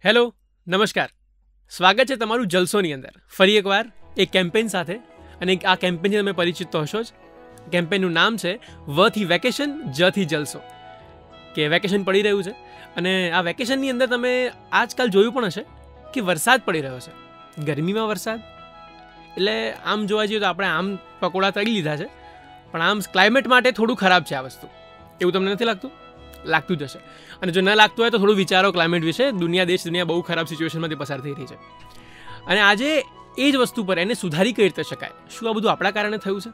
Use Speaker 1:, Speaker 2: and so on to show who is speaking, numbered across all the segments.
Speaker 1: Hello, નમસ્કાર. સ્વાગત છે તમારું જલસોની અંદર ફરી એકવાર એક કેમ્પેઇન સાથે. અને આ કેમ્પેઇનથી તમે પરિચિત તો હશો જ. કેમ્પેઇનનું નામ છે વથી વેકેશન જથી જલસો. કે વેકેશન પડી રહ્યું છે અને આ વેકેશનની અંદર તમે આજકાલ જોયું પણ હશે કે વરસાદ પડી રહ્યો છે. ગરમીમાં વરસાદ એટલે આમ જોવા જઈએ તો આપણે આમ પકોડા તળી લીધા છે, પણ આમ ક્લાઇમેટ માટે થોડું ખરાબ છે આ વસ્તુ. એવું તમને નથી લાગતું? લાગતું જ હશે. અને જો ન લાગતું હોય તો થોડું વિચારો ક્લાઇમેટ વિશે. દુનિયા બહુ ખરાબ સિચ્યુએશનમાંથી પસાર થઈ રહી છે. અને આજે એ જ વસ્તુ પર એને સુધારી કઈ રીતે શકાય, શું આ બધું આપણા કારણે થયું છે,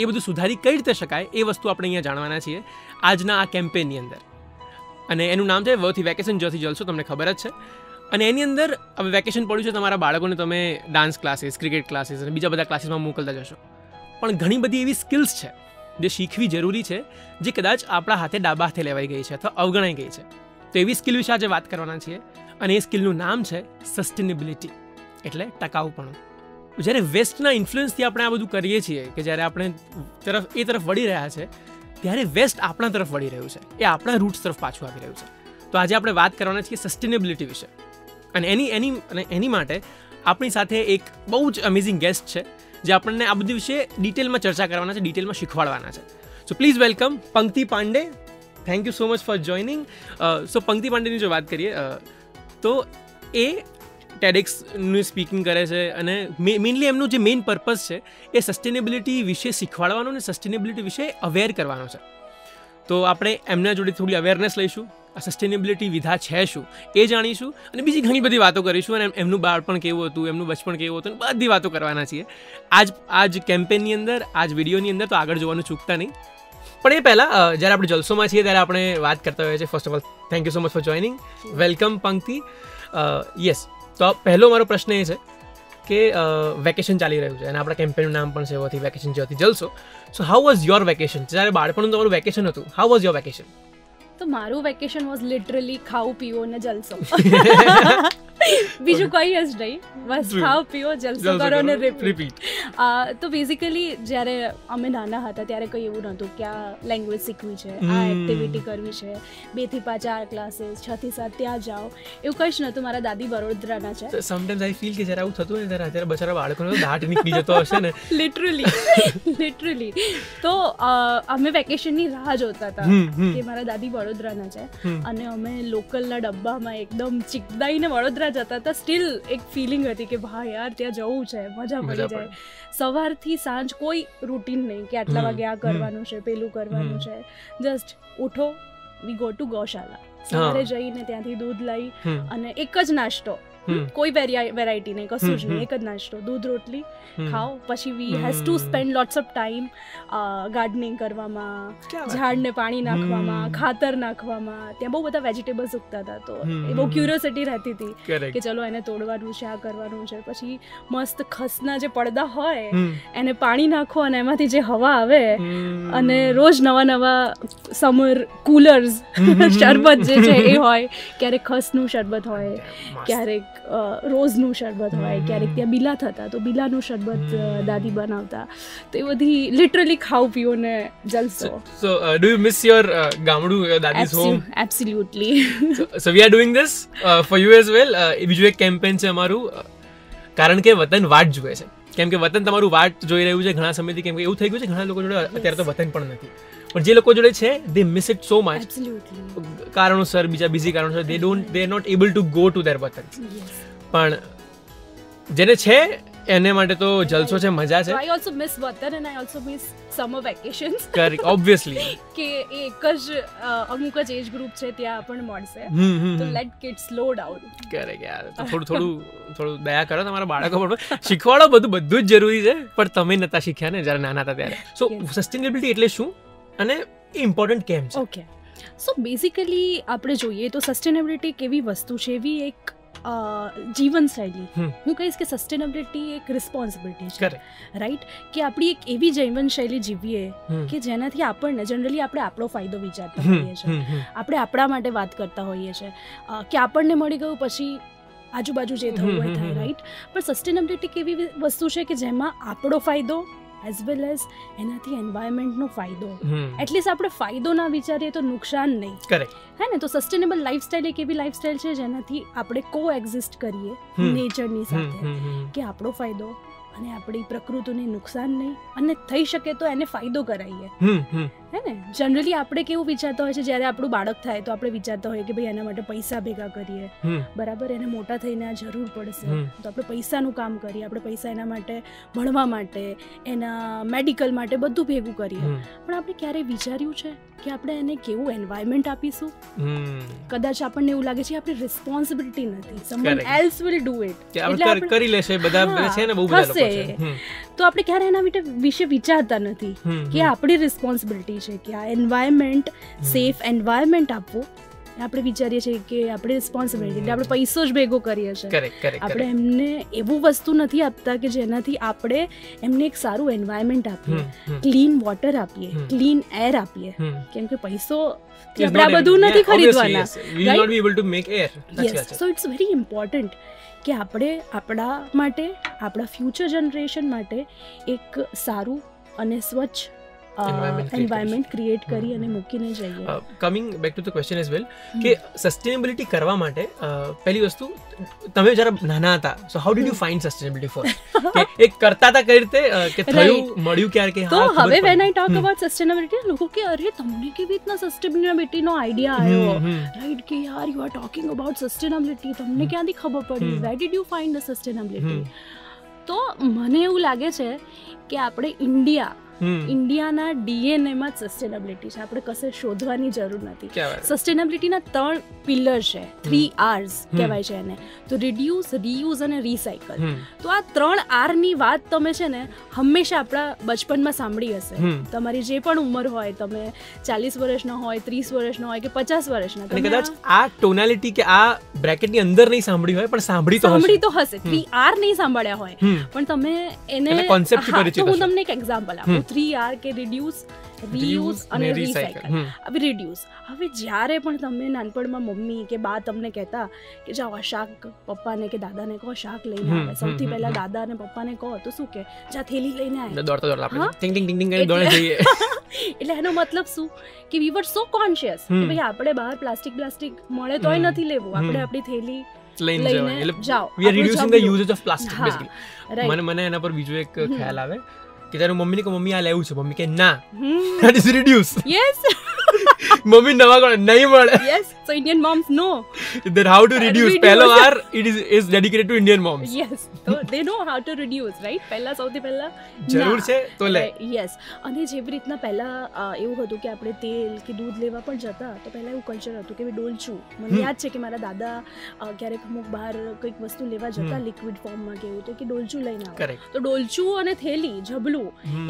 Speaker 1: એ બધું સુધારી કઈ રીતે શકાય એ વસ્તુ આપણે અહીંયા જાણવાના છીએ આજના આ કેમ્પેઇનની અંદર. અને એનું નામ છે વથી વેકેશન જથી જલસો. તમને ખબર જ છે. અને એની અંદર હવે વેકેશન પડ્યું છે, તમારા બાળકોને તમે ડાન્સ ક્લાસીસ, ક્રિકેટ ક્લાસીસ અને બીજા બધા ક્લાસીસમાં મોકલતા જશો. પણ ઘણી બધી એવી સ્કિલ્સ છે જે શીખવી જરૂરી છે, જે કદાચ આપણા હાથે ડાબા હાથે લેવાઈ ગઈ છે અથવા અવગણાઈ ગઈ છે. તો એવી સ્કિલ વિશે આજે વાત કરવાના છીએ. અને એ સ્કિલનું નામ છે સસ્ટેનેબિલિટી, એટલે ટકાઉપણું. જ્યારે વેસ્ટના ઇન્ફ્લુઅન્સથી આપણે આ બધું કરીએ છીએ, કે જ્યારે આપણે એ તરફ વળી રહ્યા છે, ત્યારે વેસ્ટ આપણા તરફ વળી રહ્યું છે, એ આપણા રૂટ્સ તરફ પાછું આવી રહ્યું છે. તો આજે આપણે વાત કરવાના છીએ સસ્ટેનેબિલિટી વિશે. અને એની માટે આપણી સાથે એક બહુ જ અમેઝિંગ ગેસ્ટ છે, જે આપણને આ બધી વિશે ડિટેલમાં ચર્ચા કરવાના છે, ડિટેલમાં શીખવાડવાના છે. સો please welcome Pankti Pandey. Thank you so much for joining. So Pankti પાંડેની જો વાત કરીએ તો એ ટેડેક્સનું સ્પીકિંગ કરે છે અને મેઇનલી એમનું જે મેઇન પર્પઝ છે એ સસ્ટેનેબિલિટી વિશે શીખવાડવાનો અને સસ્ટેનેબિલિટી વિશે અવેર કરવાનો છે. તો આપણે એમના જોડે થોડી અવેરનેસ લઈશું, આ સસ્ટેનેબિલિટી વિધા છે શું એ જાણીશું, અને બીજી ઘણી બધી વાતો કરીશું. અને એમનું બાળપણ કેવું હતું, એમનું બચપણ કેવું હતું, બધી વાતો કરવાના છીએ આજ કેમ્પેઇનની અંદર, આજ વિડીયોની અંદર. તો આગળ જોવાનું ચૂકતા નહીં. પણ એ પહેલાં જ્યારે આપણે જલસોમાં છીએ ત્યારે આપણે વાત કરતા હોઈએ છીએ. First of all thank you so much for joining. Welcome પંક્તિ. યસ, તો પહેલો મારો પ્રશ્ન એ છે કે વેકેશન ચાલી રહ્યું છે અને આપણા કેમ્પેઇનનું નામ પણ છે વથી વેકેશન જથી જલસો. So how was your vacation? જ્યારે બાળપણનું તમારું વેકેશન હતું, હાઉ વોઝ યોર વેકેશન?
Speaker 2: તો મારું વેકેશન વોઝ લિટરલી ખાઓ પીવો ને જલસો. બીજું કંઈ જ નહીં, બસ ખાઓ પીવો જલસો કરો ને રિપીટ. તો બેઝિકલી જ્યારે અમે નાના હતા ત્યારે કંઈ એવું નહોતું કે આ લેંગ્વેજ શીખવી છે, આ એક્ટિવિટી કરવી છે, 2 થી 5 આ ક્લાસીસ, 6 થી 7 ત્યાં જાઓ, એવું કંઈ જ નહોતું. મારા દાદી વડોદરાના છે.
Speaker 1: સમટાઈમ્સ આઈ ફીલ કે જ્યારે આવું થતું હોય ત્યારે અત્યારે બચારા બાળકોનો દાટ નીકળી જતો હશે ને.
Speaker 2: લિટરલી તો અમે વેકેશનની રાહ જોતા હતા કે મારા દાદી વડોદરાના છે અને અમે લોકલના ડબ્બામાં એકદમ ચીકદાઈને વડોદરા જતા હતા. સ્ટીલ એક ફિલિંગ હતી કે ભાઈ યાર ત્યાં જવું છે, મજા પડી જાય. સવારથી સાંજ કોઈ રૂટીન નહીં કે આટલા વાગે આ કરવાનું છે, પેલું કરવાનું છે. જસ્ટ ઉઠો, વી ગો ટુ ગૌશાલા. સવારે જઈને ત્યાંથી દૂધ લઈ અને એક જ નાસ્તો, કોઈ વેરાયટી નહીં, કશું જ નહીં, એક જ નાસ્તો, દૂધ રોટલી ખાઓ. પછી we has to spend lots of time gardening કરવામાં, ઝાડને પાણી નાખવામાં, ખાતર નાખવામાં. ત્યાં બહુ બધા વેજીટેબલ્સ ઉગતા હતા, તો એ બહુ ક્યુરિયોસિટી રહેતી હતી કે ચલો એને તોડવાનું છે, આ કરવાનું છે. પછી મસ્ત ખસના જે પડદા હોય એને પાણી નાખો અને એમાંથી જે હવા આવે, અને રોજ નવા સમર કુલર્સ, શરબત જે છે એ હોય. ક્યારેક ખસનું શરબત હોય, ક્યારેક રોઝનું શરબત હોય, ક્યારેક ત્યાં બીલા થતા તો બીલાનું શરબત દાદી બનાવતા. તો એ બધી લિટરલી ખાવ પીવો ને જલસો.
Speaker 1: So do you miss your ગામડું, દાદીઝ home?
Speaker 2: Absolutely.
Speaker 1: So we are doing this for you as well. બીજું એક કેમ્પેઇન છે અમારું, કારણ કે વતન વાટ જુએ છે. કેમ કે વતન તમારું વાટ જોઈ રહ્યું છે ઘણા સમયથી. કેમ કે એવું થઈ ગયું છે ઘણા લોકો જોડે અત્યારે તો વતન પણ નથી, પણ જે લોકો જોડે છે they miss it so much. કારણોસર, બીજા બીજી કારણોસર they are not able to go to their વતન. પણ જેને છે એને માટે તો જલસો છે, મજા છે.
Speaker 2: આઈ ઓલ્સો મિસ વતન and I also miss summer vacations.
Speaker 1: Correct, obviously.
Speaker 2: કે એક જ અમુક જ એજ ગ્રુપ છે ત્યાં આપણને મળશે, તો let kids slow down.
Speaker 1: Correct યાર. તો થોડું દયા કરો તમારા બાળકો પર. શીખવાડો, બધું જ જરૂરી છે, પણ તમે નતા શીખ્યા ને જ્યારે નાના હતા ત્યારે. સો સસ્ટેનેબિલિટી એટલે શું અને ઇમ્પોર્ટન્ટ કેમ છે?
Speaker 2: ઓકે, સો બેઝિકલી આપણે જોઈએ તો સસ્ટેનેબિલિટી કેવી વસ્તુ છે, એવી એક જીવનશૈલી. હું કહીશ કે સસ્ટેનેબિલિટી એક રિસ્પોન્સિબિલિટી છે, રાઈટ? કે આપણી એક એવી જીવનશૈલી જીવીએ કે જેનાથી આપણને જનરલી આપણે આપણો ફાયદો વિચારતા હોઈએ છીએ, આપણે આપણા માટે વાત કરતા હોઈએ છીએ કે આપણને મળી ગયું પછી આજુબાજુ જે થવું હોય થાય, રાઈટ? પણ સસ્ટેનેબિલિટી કેવી વસ્તુ છે કે જેમાં આપણો ફાયદો એઝ વેલ એઝ એનાથી એન્વાયરમેન્ટનો ફાયદો. એટલીસ્ટ આપણે ફાયદો ના વિચારીએ તો નુકસાન નહીં.
Speaker 1: કરેક્ટ.
Speaker 2: હે ને? તો સસ્ટેનેબલ લાઈફસ્ટાઈલ એક એવી લાઈફસ્ટાઈલ છે જેનાથી આપણે કો એક્ઝિસ્ટ કરીએ નેચરની સાથે, કે આપણો ફાયદો અને આપણી પ્રકૃતિને નુકસાન નહીં, અને થઈ શકે તો એને ફાયદો કરાવીએ. હે ને? જનરલી આપણે કેવું વિચારતા હોય છે, જ્યારે આપણું બાળક થાય તો આપણે વિચારતા હોઈએ કે ભાઈ એના માટે પૈસા ભેગા કરીએ, બરાબર, એને મોટા થઈને આ જરૂર પડશે તો આપણે પૈસાનું કામ કરીએ, આપણે પૈસા એના માટે ભણવા માટે, એના મેડિકલ માટે બધું ભેગું કરીએ. પણ આપણે ક્યારેય વિચાર્યું છે કે આપણે એને કેવું એન્વાયરમેન્ટ આપીશું? કદાચ આપણને એવું લાગે છે આપણી રિસ્પોન્સિબિલિટી નથી, someone else will do it,
Speaker 1: એટલે કરી લેશે બધા છે ને, બહુ બધા લોકો છે.
Speaker 2: તો આપણે ક્યારે એના વિશે વિચારતા નથી કે આપણી રિસ્પોન્સિબિલિટી છે કે આ એન્વાયરમેન્ટ, સેફ એન્વાયરમેન્ટ આપવું. આપણે વિચારીએ છીએ કે આપણી રિસ્પોન્સિબિલિટી, એટલે આપણે પૈસો જ ભેગો કરીએ છીએ. આપણે એમને એવું વસ્તુ નથી આપતા કે જેનાથી આપણે એમને એક સારું એન્વાયરમેન્ટ આપીએ, ક્લીન વોટર આપીએ, ક્લીન એર આપીએ. કેમ કે પૈસો આપણે આ બધું નથી ખરીદવાના. સો ઇટ્સ વેરી ઇમ્પોર્ટન્ટ કે આપણે આપણા માટે, આપણા ફ્યુચર જનરેશન માટે એક સારું અને સ્વચ્છ એન્વાયરમેન્ટ ક્રિએટ કરી અને મૂકીને જઈએ.
Speaker 1: Coming back to the question as well, કે સસ્ટેનેબિલિટી કરવા માટે પહેલી વસ્તુ, તમે જરા નાના હતા, so how did you find sustainability first? કે એક કરતા હતા કઈ રીતે, કે થયું, મળ્યું ક્યારે, કે
Speaker 2: તો હવે when I talk about sustainability, લોકો કે અરે તમને કેવી રીતના સસ્ટેનેબિલિટીનો આઈડિયા આવ્યો, રાઈટ, કે યાર you are talking about sustainability, તમને ક્યાંથી ખબર પડી, where did you find the sustainability? તો મને એવું લાગે છે કે આપણે ઇન્ડિયાના ડીએનએ માં જ સસ્ટેનેબિલિટી છે. આપણે કશે શોધવાની જરૂર નથી. સસ્ટેનેબિલિટીના 3 પિલર છે, 3 R's કહેવાય છે એને. તો રિડ્યુસ, રીયુઝ અને રીસાયકલ. તો આ 3 R ની વાત તમે છે ને હંમેશા આપણા બચપનમાં સાંભળી હશે. તમારી જે પણ ઉંમર હોય, તમે 40 વર્ષના હોય, 30 વર્ષના હોય કે 50 વર્ષના,
Speaker 1: અને કદાચ આ ટોનાલિટી કે આ બ્રેકેટની અંદર નહીં સાંભળી હોય, પણ સાંભળી તો હશે.
Speaker 2: 3 R નહીં સાંભળ્યા હોય, પણ તમે એને
Speaker 1: કોન્સેપ્ટ પરિચિત હશો.
Speaker 2: હું તમને એક એક્ઝામ્પલ આપું. 3 R કે રિડ્યુસ, રીયુઝ અને રીસાયકલ. હવે રિડ્યુસ, હવે જ્યારે પણ તમે નાનપણમાં મમ્મી કે બા તમને કહેતા કે જાઓ આ શાક પપ્પાને કે દાદાને કહો શાક લઈને આવે, સૌથી પહેલા દાદા અને પપ્પાને કહો તો શું કે જા થેલી લઈને આવે,
Speaker 1: દોડતા આપણે ટિંગ ટિંગ ટિંગ ટિંગ દોડે જઈએ.
Speaker 2: એટલે એનો મતલબ શું કે વી વર સો કોન્શિયસ કે ભાઈ આપણે બહાર પ્લાસ્ટિક મળે તોય નથી લેવું, આપણે આપણી થેલી લઈને જાઓ.
Speaker 1: We are reducing the usage of plastic basically. મને એના પર બીજો એક ખ્યાલ આવે કે તારું મમ્મીને કહો મમ્મી આ લેવું છે, મમ્મી કે ના, that is reduce.
Speaker 2: Yes,
Speaker 1: mummy નવા કોણ નહીં મળે.
Speaker 2: Yes, so Indian moms know
Speaker 1: that how to reduce. પહેલો R it is dedicated to Indian moms.
Speaker 2: Yes, so they know how to reduce, right? પહેલા સૌથી પહેલા
Speaker 1: જરૂર છે તો લે.
Speaker 2: યસ, અને જેવી રીતના પહેલા એવું હતું કે આપણે તેલ કે દૂધ લેવા પણ જતા તો પહેલા એવું કલ્ચર હતું કે ડોલચું. મને યાદ છે કે મારા દાદા ક્યારેક અમુક બહાર કંઈક વસ્તુ લેવા જતા લિક્વિડ ફોર્મમાં કે એવું, તો કે ડોલચું લઈને આવે. તો ડોલચું અને થેલી, ઝબલું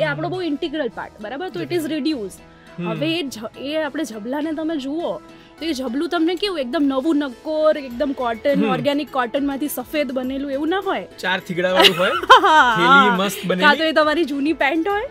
Speaker 2: એ આપણો બહુ ઇન્ટિગ્રલ પાર્ટ, બરાબર? તો ઇટ ઇઝ રિડ્યુસ. હવે એ આપણે ઝબલાને તમે જુઓ તો એ ઝબલું તમને કેવું એકદમ નવું નક્કોર, એકદમ કોટન, ઓર્ગેનિક કોટન માંથી સફેદ બનેલું એવું ના હોય,
Speaker 1: 4 થીગડા વાળું હોય, થેલી મસ્ત બનેલી.
Speaker 2: કાં તો એ તમારી જૂની પેન્ટ હોય,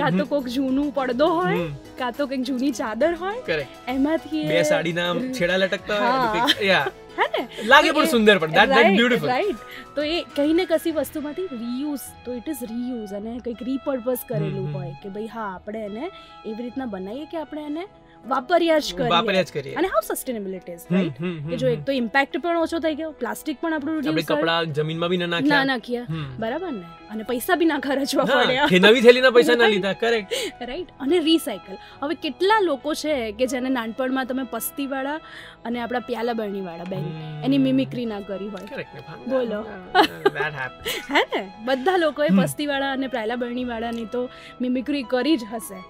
Speaker 2: કાં તો કોઈક જૂનું પડદો હોય, કાં તો કંઈક જૂની ચાદર હોય, એમાંથી
Speaker 1: 2 સાડીના છેડા લટકતા હોય, હે ને, લાગે પણ સુંદર, પણ ધેટ બ્યુટીફુલ, રાઈટ?
Speaker 2: તો એ કઈ ને કસી વસ્તુમાંથી રીયુઝ, તો ઇટ ઇઝ રીયુઝ, અને કંઈક રીપર્પઝ કરેલું હોય કે ભાઈ હા આપણે એને એવી રીતના બનાવીએ કે આપણે એને વાપર્યા જ કરીએ. અને હાઉ સસ્ટેનેબિલિટી ઇઝ, રાઈટ? કે જો એક તો ઇમ્પેક્ટ પણ ઓછો થઈ ગયો, પ્લાસ્ટિક પણ આપણું રિડ્યુસ,
Speaker 1: આપણે કપડા જમીનમાં બી ના નાખ્યા,
Speaker 2: બરાબર ને, અને પૈસા બી ના ખર્ચવા પડ્યા,
Speaker 1: કે નવી થેલીના પૈસા ના લીધા, કરેક્ટ,
Speaker 2: રાઈટ? અને રીસાયકલ. હવે કેટલા લોકો છે કે જેને નાનપણમાં તમે પસ્તી વાળા અને આપણા પ્યાલા બરણી વાળા બેન એની મિમિક્રી ના કરી હોય, બોલો, હે ને? બધા લોકોએ પસ્તી વાળા અને પ્યાલા બરણી વાળાની તો મિમિક્રી કરી જ હશે.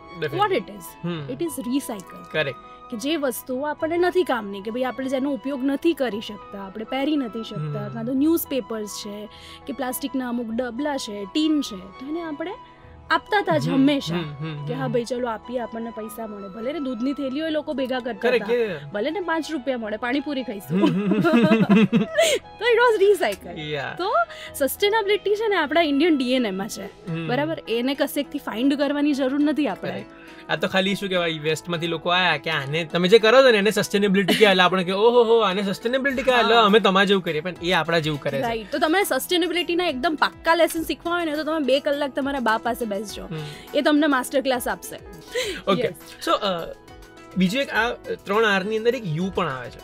Speaker 2: What it is? It is recycle.
Speaker 1: Correct.
Speaker 2: કે જે વસ્તુઓ આપણને નથી કામની, કે ભાઈ આપણે જેનો ઉપયોગ નથી કરી શકતા, આપણે પહેરી નથી શકતા, કાં તો ન્યૂઝપેપર્સ છે કે પ્લાસ્ટિકના અમુક ડબલા છે, ટીન છે, તો એને આપણે આપતા હતા જ હંમેશા કે હા ભાઈ ચલો આપીએ, આપણને પૈસા મળે, ભલે ને દૂધની થેલીઓ લોકો ભેગા કરતા હતા, ભલે ને 5 રૂપિયા મળે, પાણીપુરી ખાઈશું, તો ઇટ વોઝ રીસાયકલ. તો સસ્ટેનેબિલિટી છે ને આપણા ઇન્ડિયન ડીએનએ માં છે, બરાબર? એને કશેકથી ફાઇન્ડ કરવાની જરૂર નથી આપણે.
Speaker 1: આ તો ખાલી શું કહેવાય, વેસ્ટમાંથી લોકો આયા કે આને તમે જે કરો છો ને એને સસ્ટેનેબિલિટી કહે, આપણે કે ઓહો હો આને સસ્ટેનેબિલિટી કહે, અમે તમારા જેવું કરીએ, પણ એ આપણા જેવું કરે છે,
Speaker 2: રાઈટ? તો તમે સસ્ટેનેબિલિટીના એકદમ પાક્કા લેસન શીખવા હોય ને તો તમે 2 કલાક તમારા બા પાસે બેસજો, એ તમને માસ્ટર ક્લાસ આપશે.
Speaker 1: ઓકે, સો બીજું એક આ 3 R ની અંદર એક યુ પણ આવે છે.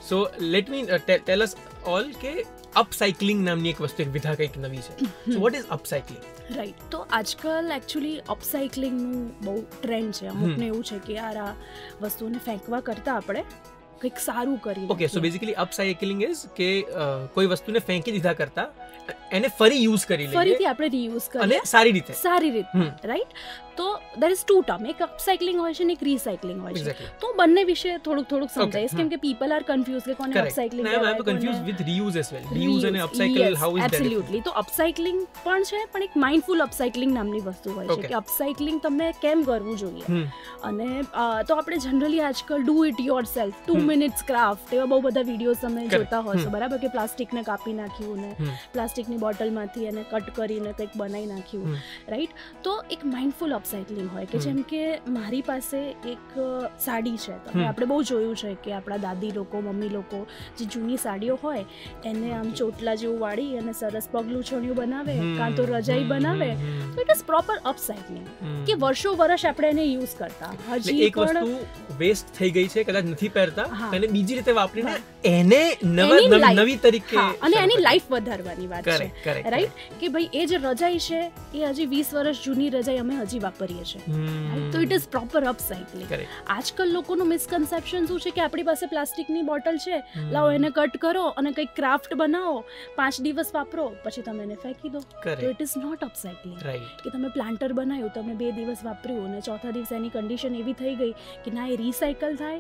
Speaker 1: સો લેટ મી ટેલ અસ ઓલ કે અપસાઇકલિંગ નામની એક વસ્તુ, એક વિધા કંઈક નવી છે. So what is upcycling?
Speaker 2: Right, તો આજકાલ એકચ્યુઅલી અપસાઇકલિંગનું બહુ ટ્રેન્ડ છે. અમુકને એવું છે કે યાર આ વસ્તુઓને ફેંકવા કરતાં આપણે કંઈક સારું કરી.
Speaker 1: ઓકે, સો બેઝિકલી અપસાઇકલિંગ ઇઝ કે કોઈ વસ્તુને ફેંકી દીધા કરતા એને ફરી યુઝ કરી લઈએ,
Speaker 2: ફરીથી આપણે રીયુઝ કરીએ
Speaker 1: અને સારી રીતે.
Speaker 2: રાઈટ. તો દેર ઇઝ 2 ટર્મ, એક અપસાઇકલિંગ હોય છે ને એક રીસાયકલિંગ હોય છે. તો બંને વિશે થોડુંક સમજાવીશ, કેમ કે પીપલ આર કન્ફ્યુઝ કે કોને અપસાઇકલિંગ કહેવાય.
Speaker 1: I am confuse with reuse as well. Reuse અને upcycle, how is that?
Speaker 2: Absolutely. તો અપસાઇકલિંગ પણ છે, પણ એક માઇન્ડફુલ અપસાઇકલિંગ નામની વસ્તુ હોય છે કે અપસાઇકલિંગ તમને કેમ કરવું જોઈએ. અને તો આપણે જનરલી આજકાલ do it yourself, 2 minutes craft, એવા બહુ બધા વિડીયોઝ તમે જોતા હશો, બરાબર, કે પ્લાસ્ટિકને કાપી નાખ્યું ને પ્લાસ્ટિકની બોટલમાંથી એને કટ કરીને કંઈક બનાવી નાખ્યું. રાઈટ. તો એક માઇન્ડફુલ અપસાઇકલિંગ હોય કે જેમ કે મારી પાસે એક સાડી છે, તમે આપણે બહુ જોયું છે કે આપણા દાદી લોકો, મમ્મી લોકો જે જૂની સાડીઓ હોય એને આમ ચોટલા જેવું વાળી અને સરસ પગલું છોણિયું બનાવે, કાં તો રજાઈ બનાવે. તો ઇટ ઇઝ પ્રોપર અપસાઇકલિંગ કે વર્ષો વર્ષ આપણે એને યુઝ કરતા, હજી
Speaker 1: એક વસ્તુ વેસ્ટ થઈ ગઈ છે, કદાચ નથી પહેરતા, અને બીજી રીતે વાપરીને એને નવી તરીકે,
Speaker 2: અને એની લાઈફ વધારવાની વાત છે. રાઈટ, કે ભાઈ એ જે રજાઈ છે એ હજી 20 વર્ષ જૂની રજાઈ અમે હજી વાપરીએ છીએ. તો ઇટ ઇઝ પ્રોપર અપસાઇકલિંગ. આજકાલ લોકોનું મિસકન્સેપ્શન શું છે કે આપણી પાસે પ્લાસ્ટિકની બોટલ છે, લાવો એને કટ કરો અને કંઈક ક્રાફ્ટ બનાવો, 5 દિવસ વાપરો, પછી તમે એને ફેંકી દો. તો ઇટ ઇઝ નોટ અપસાઇકલિંગ. કે તમે પ્લાન્ટર બનાવ્યું, તમે 2 દિવસ વાપર્યું અને ચોથા દિવસે એની કન્ડિશન એવી થઈ ગઈ કે ના એ રિસાયકલ થાય,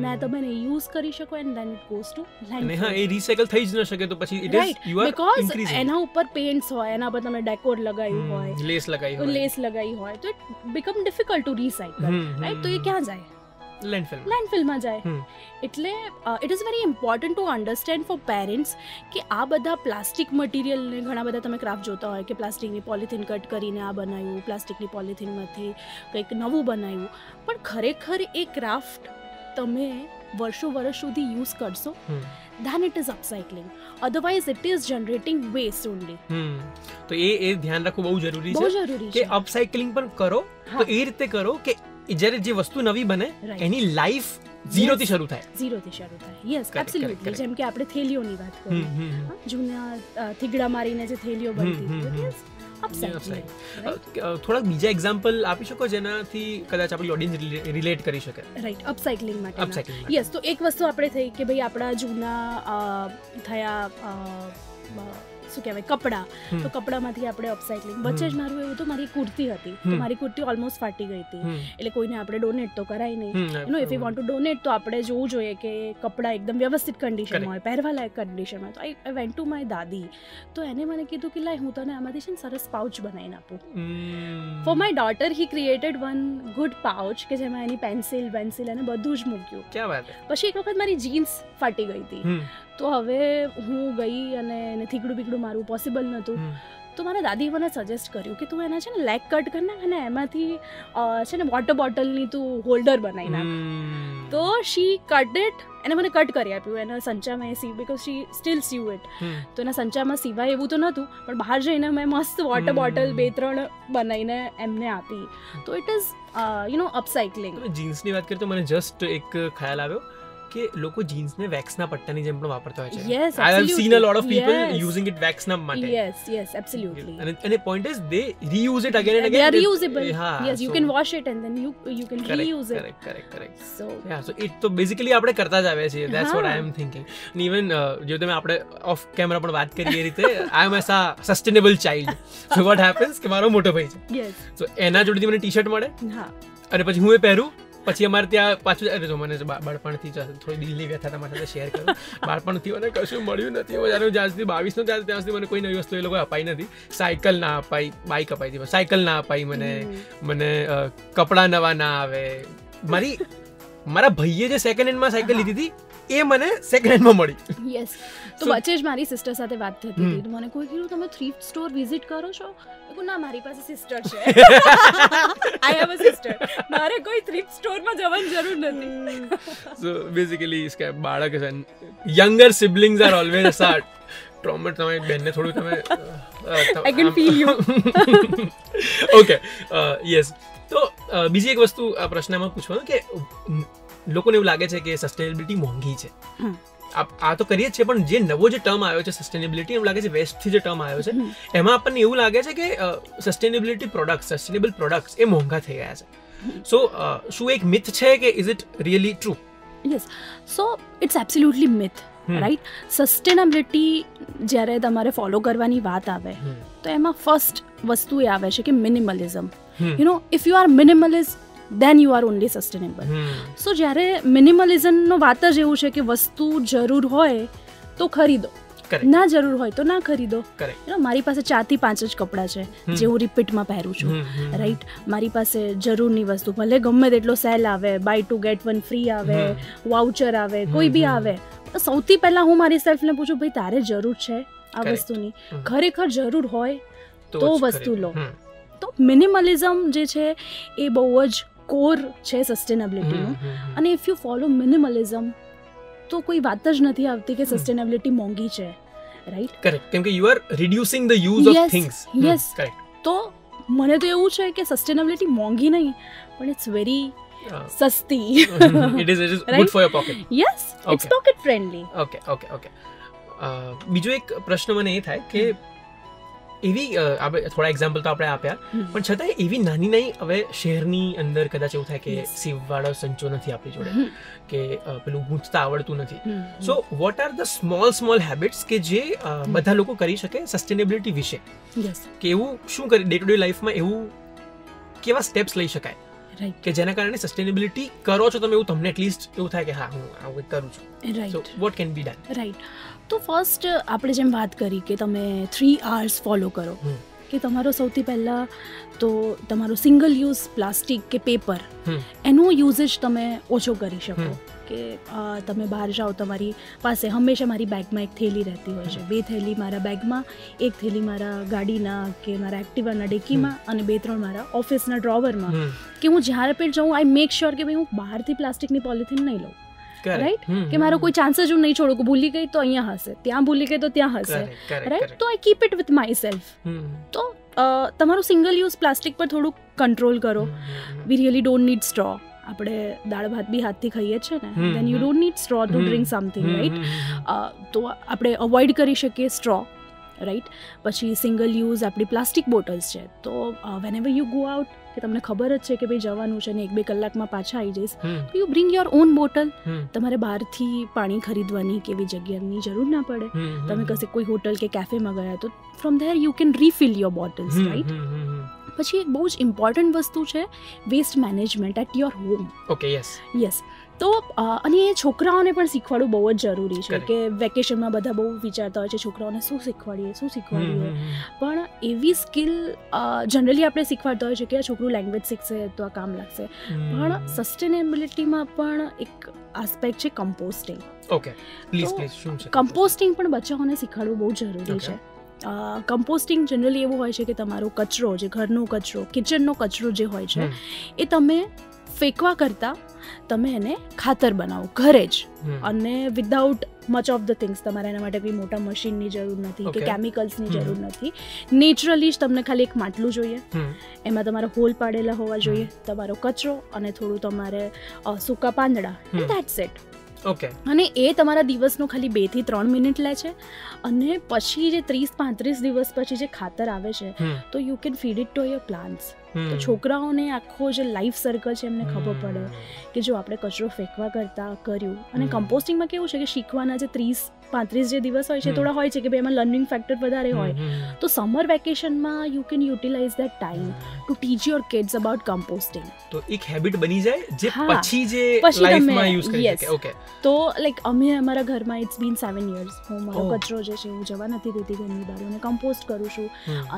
Speaker 2: ના તમે એને યુઝ કરી શકો, and then it goes to landfill.
Speaker 1: હા, એ રિસાયકલ થઈ જ ન શકે, તો પછી it is you are increasing.
Speaker 2: Because એના ઉપર પેઇન્ટ્સ હોય, એના પર તમે ડેકોર લગાવ્યું હોય,
Speaker 1: લેસ લગાવી
Speaker 2: હોય, તો it become difficult to recycle. Right. તો એ ક્યાં જાય? લેન્ડફિલમાં જાય. એટલે it is very important to understand for parents કે આ બધા પ્લાસ્ટિક મટીરિયલને, ઘણા બધા તમે ક્રાફ્ટ જોતા હોય કે પ્લાસ્ટિકની પોલિથીન કટ કરીને આ બનાવ્યું, પ્લાસ્ટિકની પોલિથીનમાંથી કંઈક નવું બનાવ્યું, પણ ખરેખર એ ક્રાફ્ટ તમે વર્ષો વર્ષ સુધી યુઝ કરશો, then it is upcycling. Otherwise it is generating waste only.
Speaker 1: તો એ ધ્યાન રાખવું બહુ જરૂરી છે કે અપસાઇકલિંગ પણ કરો તો એ રીતે કરો કે જ્યારે જે વસ્તુ નવી બને એની લાઈફ 0 થી શરૂ થાય.
Speaker 2: Yes, absolutely. જેમ કે આપણે થેલીઓની વાત કરીએ, જૂના થીગડા મારીને જે થેલીઓ બનતી,
Speaker 1: થોડાક બીજા એક્ઝામ્પલ આપી શકો જેનાથી કદાચ આપણી ઓડિયન્સ રિલેટ કરી શકે?
Speaker 2: રાઈટ, અપસાઇકલિંગ માટે. યસ, તો એક વસ્તુ આપણે થઈ કે ભાઈ આપણા જૂના થયા શું કહેવાય કપડાં, તો કપડામાંથી આપણે અપસાઇકલિંગ. વચ્ચે જ મારું એવું તો મારી કુર્તી હતી, તો મારી કુર્તી ઓલમોસ્ટ ફાટી ગઈ હતી, એટલે કોઈને આપણે ડોનેટ તો કરાય નહીં. નો if you want to donate તો આપણે જોવું જોઈએ કે કપડાં એકદમ વ્યવસ્થિત કન્ડિશનમાં હોય, પહેરવા લાયક કન્ડિશનમાં. તો આઈ વેન્ટ ટુ માય દાદી, તો એને મને કીધું કે લાય હું તને આમાંથી છે ને સરસ પાઉચ બનાવીને આપું. For my daughter he created one good pouch કે જેમાં એની પેન્સિલ અને બધું જ મૂક્યું. પછી એક વખત મારી જીન્સ ફાટી ગઈ હતી, તો હવે હું ગઈ અને એને થીગડું બીગડું મારું પોસિબલ નહોતું, તો મારા દાદીએ મને સજેસ્ટ કર્યું કે તું એના છે ને લેગ કટ કરી નાખ અને એમાંથી છે ને વોટર બોટલની તું હોલ્ડર બનાવી નાખ. તો શી કટ ઇટ, એને મને કટ કરી આપ્યું એના સંચામાં, એ બીકોઝ શી સ્ટીલ સીવ ઇટ. તો એના સંચામાં સિવાય એવું તો નહોતું, પણ બહાર જઈને મેં મસ્ત વોટર બોટલ 2-3 બનાવીને એમને આપી. તો ઇટ ઇઝ યુ નો અપસાઇકલિંગ.
Speaker 1: જીન્સની વાત કરીએ તો મને જસ્ટ એક ખ્યાલ આવ્યો કે લોકો જીન્સને વેક્સના પટ્ટાની જેમ પણ વાપરતા હોય છે.
Speaker 2: Yes,
Speaker 1: I have seen a lot of people using it વેક્સના માટે.
Speaker 2: Yes, absolutely.
Speaker 1: And point is they reuse it again and again.
Speaker 2: They are reusable. Yes, you can wash it and then you can reuse it.
Speaker 1: Correct. So it તો basically આપણે કરતા જ આવ્યા છીએ. That's what I am thinking. And even જો તમે આપણે of camera પણ વાત કરીએ એ રીતે I am as a sustainable child. So what happens કે મારો મોટો ભાઈ છે.
Speaker 2: Yes.
Speaker 1: So એના જોડેથી મને ટી-શર્ટ મળે. હા. અને પછી હું એ પહેરું. પછી અમારે ત્યાં પાછું, અરે જો મને બાળપણથી થોડી દિલની વ્યથા તમારી સાથે શેર કરું. બાળપણથી મને કશું મળ્યું નથી. જ્યારે હું જ્યાં સુધી 22 નો ત્યાં સુધી મને કોઈ નવી વસ્તુ એ લોકોએ અપાઈ નથી. સાયકલ ના અપાઈ, બાઇક અપાઈ હતી, સાયકલ ના અપાઈ મને કપડાં નવા ના આવે. મારા ભાઈએ જે સેકન્ડ હેન્ડમાં સાયકલ લીધી હતી એ મને સેકન્ડ હેન્ડમાં મળી.
Speaker 2: યસ. તો વચ્ચે જ મારી સિસ્ટર સાથે વાત થતી હતી, તો મને કોઈ કીધું તમે થ્રિફ્ટ સ્ટોર વિઝિટ કરો છો? ના, મારી પાસે સિસ્ટર છે. I have a sister. મારે કોઈ થ્રિફ્ટ સ્ટોરમાં જવાની જરૂર નથી.
Speaker 1: સો બેઝિકલી બાળક છે, younger siblings are always trauma તમારી બેનને થોડું તમે
Speaker 2: I can feel you.
Speaker 1: Okay yes. તો બીજી એક વસ્તુ આ પ્રશ્નમાં પૂછવાનું કે લોકોને એવું લાગે છે કે સસ્ટેનેબિલિટી મોંઘી છે. આ તો કરીએ જ છે, પણ જે નવો જે ટર્મ આવ્યો છે સસ્ટેનેબિલિટી, એવું લાગે છે વેસ્ટથી જે ટર્મ આવ્યો છે એમાં આપણને એવું લાગે છે કે સસ્ટેનેબિલિટી પ્રોડક્ટ્સ, સસ્ટેનેબલ પ્રોડક્ટ્સ એ મોંઘા થઈ ગયા છે. સો શું એક મિથ છે કે is it really true?
Speaker 2: Yes. So it's absolutely myth, right. Sustainability જ્યારે તમારે ફોલો કરવાની વાત આવે તો એમાં ફર્સ્ટ વસ્તુ એ આવે છે કે minimalism. You know, if you are minimalist then you are only sustainable. So જ્યારે મિનિમલિઝમનો વાત જ એવું છે કે વસ્તુ જરૂર હોય તો ખરીદો, ના જરૂર હોય તો ના ખરીદો. મારી પાસે 4 થી 5 જ કપડાં છે જે હું રિપીટમાં પહેરું છું, રાઈટ. મારી પાસે જરૂરની વસ્તુ, ભલે ગમે તેટલો સેલ આવે, buy two get one free આવે, વાઉચર આવે, કોઈ બી આવે, સૌથી પહેલાં હું મારી સેલ્ફને પૂછું, ભાઈ તારે જરૂર છે આ વસ્તુની? ખરેખર જરૂર હોય તો વસ્તુ લો. તો મિનિમલિઝમ જે છે એ બહુ જ કોર છે સસ્ટેનેબિલિટીનું. અને ઇફ યુ ફોલો મિનિમલિઝમ તો કોઈ વાત જ નથી આવતી કે સસ્ટેનેબિલિટી મોંઘી છે, રાઈટ.
Speaker 1: કરેક્ટ, કેમ કે you are reducing the use of things.
Speaker 2: Yes. તો મને તો એવું છે કે સસ્ટેનેબિલિટી મોંઘી નહીં, પણ ઇટ્સ વેરી સસ્તી.
Speaker 1: It is good for your pocket.
Speaker 2: Yes, it's pocket friendly.
Speaker 1: Okay. બીજો એક પ્રશ્ન મને એ થાય કે એવી આપણે થોડા એક્ઝામ્પલ તો આપણે આપ્યા, પણ છતાં એવી નાની હવે શહેરની અંદર કદાચ એવું થાય કે સીવવાળો સંચો નથી આપણી જોડે, કે પેલું ગૂંથતા આવડતું નથી. So what are the small habits કે જે બધા લોકો કરી શકે સસ્ટેનેબિલિટી વિશે? કે એવું શું કરી ડે ટુ ડે લાઈફમાં એવું કેવા સ્ટેપ્સ લઈ શકાય કે જેના કારણે સસ્ટેનેબિલિટી કરો છો તમે એવું તમને એટલીસ્ટ એવું થાય કે હા હું આવું કરું છું. So what can be done?
Speaker 2: Right. તો ફર્સ્ટ આપણે જેમ વાત કરી કે તમે 3 hours ફોલો કરો, કે તમારો સૌથી પહેલાં તો તમારો સિંગલ યુઝ પ્લાસ્ટિક કે પેપર એનો યુઝેજ તમે ઓછો કરી શકો. કે તમે બહાર જાઓ, તમારી પાસે હંમેશા મારી બેગમાં એક થેલી રહેતી હોય છે, 2 થેલી મારા બેગમાં, 1 થેલી મારા ગાડીના કે મારા એક્ટિવાના ડેકીમાં, અને 2-3 મારા ઓફિસના ડ્રોવરમાં. કે હું જ્યારે પણ જાઉં આઈ મેક શ્યોર કે ભાઈ હું બહારથી પ્લાસ્ટિકની પોલિથીન નહીં લઉં, રાઈટ. કે મારો કોઈ ચાન્સ જ હું નહીં છોડું કે ભૂલી ગઈ તો અહીંયા હશે, ત્યાં ભૂલી ગઈ તો ત્યાં હશે, રાઈટ. તો I keep it with myself. તો તમારું સિંગલ યુઝ પ્લાસ્ટિક પર થોડુંક કંટ્રોલ કરો. We really don't need straw. આપણે દાળ ભાત બી હાથથી ખાઈએ છીએ ને, then you don't need straw to drink something, right. તો આપણે અવોઇડ કરી શકીએ સ્ટ્રો, રાઈટ. પછી સિંગલ યુઝ આપણી પ્લાસ્ટિક બોટલ્સ છે, તો વેનેવર યુ ગો આઉટ, કે તમને ખબર જ છે કે ભાઈ જવાનું છે ને 1-2 કલાકમાં પાછા આવી જઈશ, તો you bring your own bottle. તમારે બહારથી પાણી ખરીદવાની કે એવી જગ્યાની જરૂર ના પડે. તમે કશે કોઈ હોટલ કે કેફેમાં ગયા તો from there you can refill your bottles, right. પછી એક બહુ જ ઇમ્પોર્ટન્ટ વસ્તુ છે waste management at your home.
Speaker 1: Okay, yes.
Speaker 2: તો અને એ છોકરાઓને પણ શીખવાડવું બહુ જ જરૂરી છે. કે વેકેશનમાં બધા બહુ વિચારતા હોય છે છોકરાઓને શું શીખવાડીએ. પણ એવી સ્કિલ જનરલી આપણે શીખવાડતા હોય છે કે આ છોકરું લેંગ્વેજ શીખશે તો આ કામ લાગશે, પણ સસ્ટેનેબિલિટીમાં પણ એક આસ્પેક્ટ છે કમ્પોસ્ટિંગ.
Speaker 1: ઓકે, પ્લીઝ શું છે
Speaker 2: કમ્પોસ્ટિંગ? પણ બચ્ચાઓને શીખવાડવું બહુ જરૂરી છે. કમ્પોસ્ટિંગ જનરલી એવું હોય છે કે તમારો કચરો, જે ઘરનો કચરો, કિચનનો કચરો જે હોય છે, એ તમે ફેંકવા કરતાં તમે એને ખાતર બનાવો ઘરે જ, અને without much of the things. તમારે એના માટે કોઈ મોટા મશીનની જરૂર નથી કે કેમિકલ્સની જરૂર નથી. નેચરલી જ તમને ખાલી એક માટલું જોઈએ, એમાં તમારા હોલ પાડેલા હોવા જોઈએ, તમારો કચરો અને થોડું તમારે સૂકા પાંદડા, ધેટ્સ ઇટ.
Speaker 1: ઓકે.
Speaker 2: અને એ તમારા દિવસનો ખાલી 2 થી 3 મિનિટ લે છે, અને પછી જે 30-35 દિવસ પછી જે ખાતર આવે છે તો you can feed it to your plants. તો છોકરાઓને આખો જે લાઈફ સર્કલ છે એમને ખબર પડે કે જો આપણે કચરો ફેંકવા કરતાં કર્યું. અને કમ્પોસ્ટિંગમાં કેવું છે કે શીખવાના જે 30-35 જે દિવસ હોય છે થોડા હોય છે કે ભાઈ એમાં લર્નિંગ ફેક્ટર વધારે હોય, તો સમર વેકેશનમાં you can utilise that time to teach your kids about composting.
Speaker 1: તો એક હેબિટ બની જાય જે પછી જે લાઈફમાં યુઝ કરી શકે. ઓકે.
Speaker 2: તો લાઈક અમે અમારા ઘરમાં ઇટ્સ બીન 7 years હું મારો કચરો જે છે હું જવા નથી દેતી ઘરની બહાર, અને કમ્પોસ્ટ કરું છું.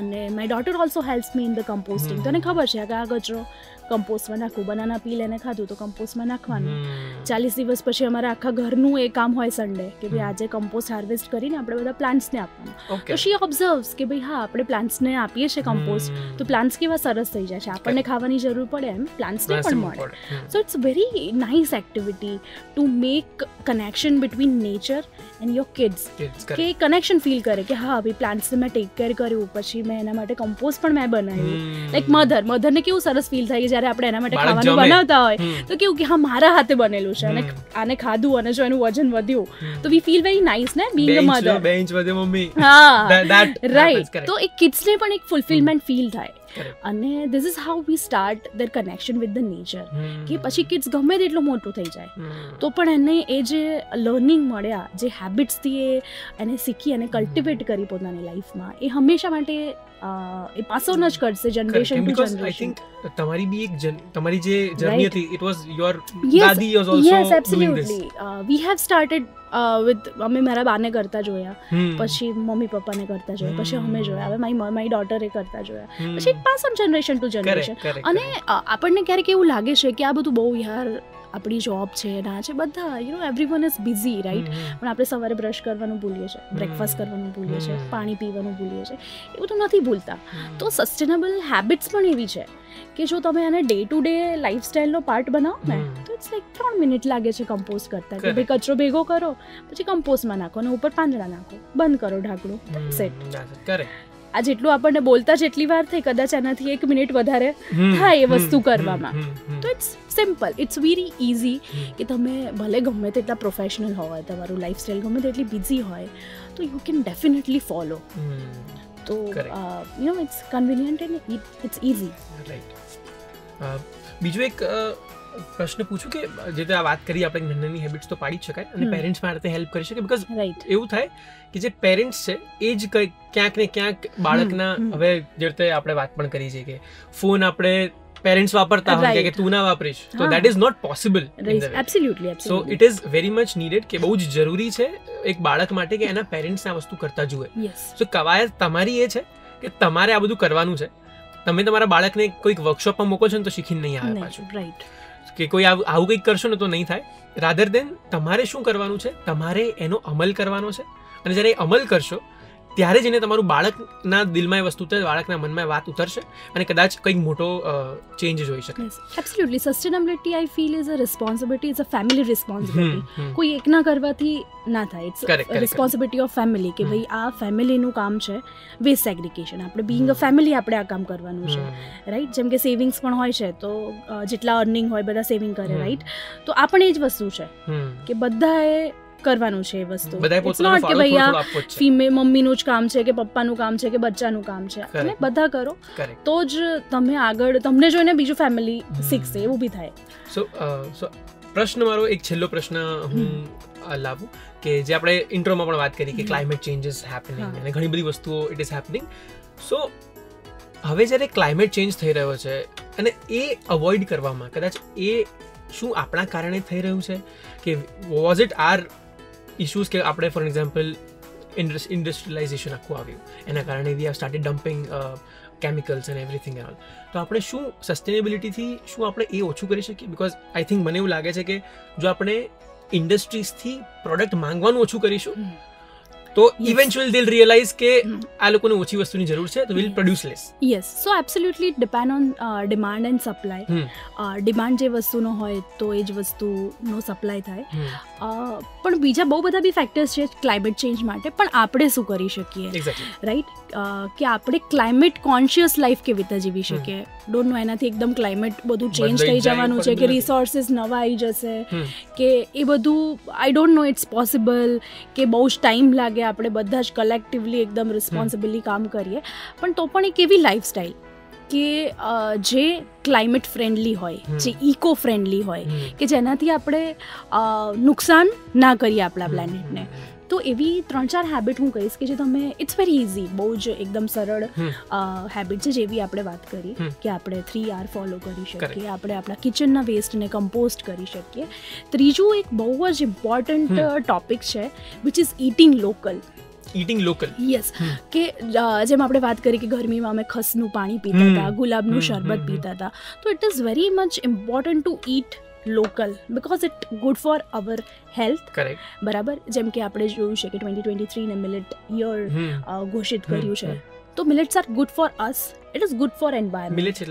Speaker 2: અને my daughter also helps me in the composting. તો એને ખબર છે કે આ કચરો કમ્પોસ્ટમાં નાખવું, બનાના પીલ એને ખાધું તો કમ્પોસ્ટમાં નાખવાનું. 40 દિવસ પછી અમારે આખા ઘરનું એ કામ હોય સન્ડે કે ભાઈ આજે કમ્પોસ્ટ હાર્વેસ્ટ કરીને આપણે બધા પ્લાન્ટ્સને આપવાનું. તો શી ઓબ્ઝર્વ્સ કે ભાઈ હા આપણે પ્લાન્ટ્સને આપીએ છીએ કમ્પોસ્ટ તો પ્લાન્ટ્સ કેવા સરસ થઈ જાય છે, આપણને ખાવાની જરૂર પડે એમ પ્લાન્ટ્સને પણ મળે. So it's very nice activity to make connection between nature and your kids, કે કનેક્શન ફીલ કરે કે હા ભાઈ પ્લાન્ટ્સને મેં ટેક કેર કર્યું, પછી મેં એના માટે કમ્પોસ્ટ પણ મેં બનાવ્યું. લાઈક મધરને કેવું સરસ ફીલ થાય કે જ્યારે આપણે એના માટે ખાવાનું બનાવતા હોય તો કેવું કે હા મારા હાથે બનેલું છે અને આને ખાધું અને જો એનું વજન વધ્યું તો વી ફીલ વેરી નાઇસ ને બીંગ અ મધર. 2 ઇંચ વધ્યો મમ્મી, હા રાઈટ. તો એક કિડ્સને પણ એક ફુલફિલમેન્ટ ફીલ થાય અને this is how we start there connection with the nature. કે પછી કિડ્સ ગમે તેટલું મોટું થઈ જાય તો પણ એને એ જે લર્નિંગ મળ્યા, જે હેબિટ્સથી એને શીખી અને કલ્ટિવેટ કરી પોતાની લાઈફમાં, એ હંમેશા માટે એ પાસ ઓન જ કરશે જનરેશન ટુ જનરેશન.
Speaker 1: તમારી બી એક તમારી જે જર્ની હતી ઇટ વોઝ યોર દાદી was also
Speaker 2: yes absolutely we have started with અમે મારા બાને કરતા જોયા, પછી મમ્મી પપ્પાને કરતા જોયા, પછી અમે જોયા, હવે મારી ડોટરે કરતા જોયા, પછી pass on generation to generation. અને આપણને ક્યારેક એવું લાગે છે કે આ બધું બહુ યાર આપણી જોબ છે ના છે, બધા એવરીવન ઇઝ બિઝી રાઈટ, પણ આપણે સવારે બ્રશ કરવાનું ભૂલીએ છીએ, બ્રેકફાસ્ટ કરવાનું ભૂલીએ છીએ, પાણી પીવાનું ભૂલીએ છીએ, એ બધું નથી ભૂલતા. તો સસ્ટેનેબલ હેબિટ્સ પણ એવી છે કે જો તમે એને ડે ટુ ડે લાઈફસ્ટાઈલનો પાર્ટ બનાવો ને તો ઇટ્સ લાઈક 3 મિનિટ લાગે છે કમ્પોઝ કરતા, કે ભાઈ કચરો ભેગો કરો પછી કમ્પોઝમાં નાખો અને ઉપર પાંદડા નાખો, બંધ કરો ઢાંકણું, સેટ. આ જેટલું આપણને બોલતા જેટલી વાર થઈ કદાચ એનાથી 1 મિનિટ વધારે થાય એ વસ્તુ કરવામાં. તો it's simple, it's very easy કે તમે ભલે ગમે તેટલા પ્રોફેશનલ હોય, તમારું લાઈફસ્ટાઈલ ગમે તેટલી બિઝી હોય તો યુ કેન ડેફિનેટલી ફોલો. તો it's convenient and it's easy.
Speaker 1: Right. બીજો એક પ્રશ્ન પૂછું કે જે રીતે આ વાત કરી આપણે નાની હેબિટ્સ તો પાડી જ શકાય અને પેરેન્ટ્સ માટે હેલ્પ કરી શકે, બીકોઝ એવું થાય કે જે પેરેન્ટ્સ છે એ જ ક્યાંક ને ક્યાંક બાળકના, હવે જે રીતે આપણે વાત પણ કરી છે કે ફોન આપણે પેરેન્ટ્સ વાપરતા હોય કે તું ના વાપરીશ તો that is not possible.
Speaker 2: Absolutely.
Speaker 1: So it is very much needed કે બહુ જ જરૂરી છે એક બાળક માટે કે એના પેરેન્ટ્સ આ વસ્તુ કરતા જુએ. સો કવાયત તમારી એ છે કે તમારે આ બધું કરવાનું છે. તમે તમારા બાળકને કોઈક વર્કશોપમાં મોકલો છો ને તો શીખીને નહીં આવે પાછું, રાઈટ, કે કોઈ આવું કંઈક કરશો ને તો નહીં થાય. રાધર દેન તમારે શું કરવાનું છે, તમારે એનો અમલ કરવાનો છે અને જ્યારે એ અમલ કરશો ત્યારે જઈને તમારું બાળકના દિલમાં એ વસ્તુ ઉતરશે, બાળકના મનમાં વાત ઉતરશે અને કદાચ કંઈક મોટો ચેન્જ જોઈ શકે.
Speaker 2: Absolutely. Sustainability I feel is a responsibility, is a family responsibility. કોઈ એકના કરવાથી ના થાય, ઇટ્સ રિસ્પોન્સિબિલિટી ઓફ ફેમિલી કે ભાઈ આ ફેમિલીનું કામ છે વેસ્ટ સેગ્રીગેશન. આપણે બીઇંગ અ ફેમિલી આપણે આ કામ કરવાનું છે, રાઈટ. જેમ કે સેવિંગ્સ પણ હોય છે તો જેટલા અર્નિંગ હોય બધા સેવિંગ કરે, રાઈટ. તો આ પણ એ જ વસ્તુ છે કે બધાએ કરવાનું છે એ વસ્તુ. ઇટ્સ નોટ કે ભાઈ આ ફીમેલ મમ્મીનું જ કામ છે કે પપ્પાનું કામ છે કે બચ્ચાનું કામ છે, અને બધા કરો તો જ તમે આગળ તમને જોઈને બીજું ફેમિલી શીખશે, એવું બી થાય.
Speaker 1: સો પ્રશ્ન મારો એક છેલ્લો પ્રશ્ન હું લાવું કે જે આપણે ઇન્ટ્રોમાં પણ વાત કરી કે ક્લાઇમેટ ચેન્જ ઇઝ હેપનિંગ અને ઘણી બધી વસ્તુઓ ઇટ ઇઝ હેપનિંગ. સો હવે જ્યારે ક્લાઇમેટ ચેન્જ થઈ રહ્યો છે અને એ અવોઇડ કરવામાં કદાચ એ શું આપણા કારણે થઈ રહ્યું છે કે વોઝ ઇટ આર ઇશ્યુઝ કે આપણે ફોર એક્ઝામ્પલ ઇન્ડસ્ટ્રીયલાઇઝેશન આખું આવ્યું એના કારણે we have started dumping chemicals and everything and all. તો આપણે શું સસ્ટેનેબિલિટીથી શું આપણે એ ઓછું કરી શકીએ? બિકોઝ આઈ થિંક મને એવું લાગે છે કે જો આપણે ઇન્ડસ્ટ્રીઝથી પ્રોડક્ટ માંગવાનું ઓછું કરીશું તો ઇવેન્ચ્યુઅલી દે વિલ રિયલાઇઝ કે આ લોકોને ઓછી વસ્તુની જરૂર છે તો will produce less.
Speaker 2: Yes. So absolutely depend on demand and supply. Demand જે વસ્તુનો હોય તો એ જ વસ્તુનો સપ્લાય થાય. પણ બીજા બહુ બધા બી ફેક્ટર્સ છે ક્લાઇમેટ ચેન્જ માટે, પણ આપણે શું કરી શકીએ, રાઈટ, કે આપણે ક્લાઇમેટ કોન્શિયસ લાઈફ કેવી રીતે જીવી શકીએ. ડોન્ટ નો એનાથી એકદમ ક્લાઇમેટ બધું ચેન્જ થઈ જવાનું છે કે રિસોર્સિસ નવા આવી જશે કે એ બધું I don't know it's possible કે બહુ જ ટાઈમ લાગે, આપણે બધા જ કલેક્ટિવલી એકદમ રિસ્પોન્સિબલી કામ કરીએ. પણ તો પણ એક એવી લાઈફસ્ટાઈલ કે જે ક્લાઇમેટ ફ્રેન્ડલી હોય, જે ઇકો ફ્રેન્ડલી હોય, કે જેનાથી આપણે નુકસાન ના કરીએ આપણા પ્લેનેટને. તો એવી 3-4 હેબિટ હું કહીશ કે જે તમે ઇટ્સ વેરી ઇઝી, બહુ જ એકદમ સરળ હેબિટ છે જેવી આપણે વાત કરી કે આપણે 3R ફોલો કરી શકીએ, આપણે આપણા કિચનના વેસ્ટને કમ્પોસ્ટ કરી શકીએ. ત્રીજું એક બહુ જ ઇમ્પોર્ટન્ટ ટોપિક છે which is eating local.
Speaker 1: Eating local.
Speaker 2: Yes, કે જેમ આપણે વાત કરી કે ગરમીમાં અમે ખસનું પાણી પીતા હતા, ગુલાબનું શરબત પીતા હતા, તો it is very much important to eat local because it good for hour health. બરાબર, જેમ કે આપણે જોયું છે કે 2023 ને મિલેટ યર ઘોષિત કર્યું છે, તો millets are good for us, it is good for environment.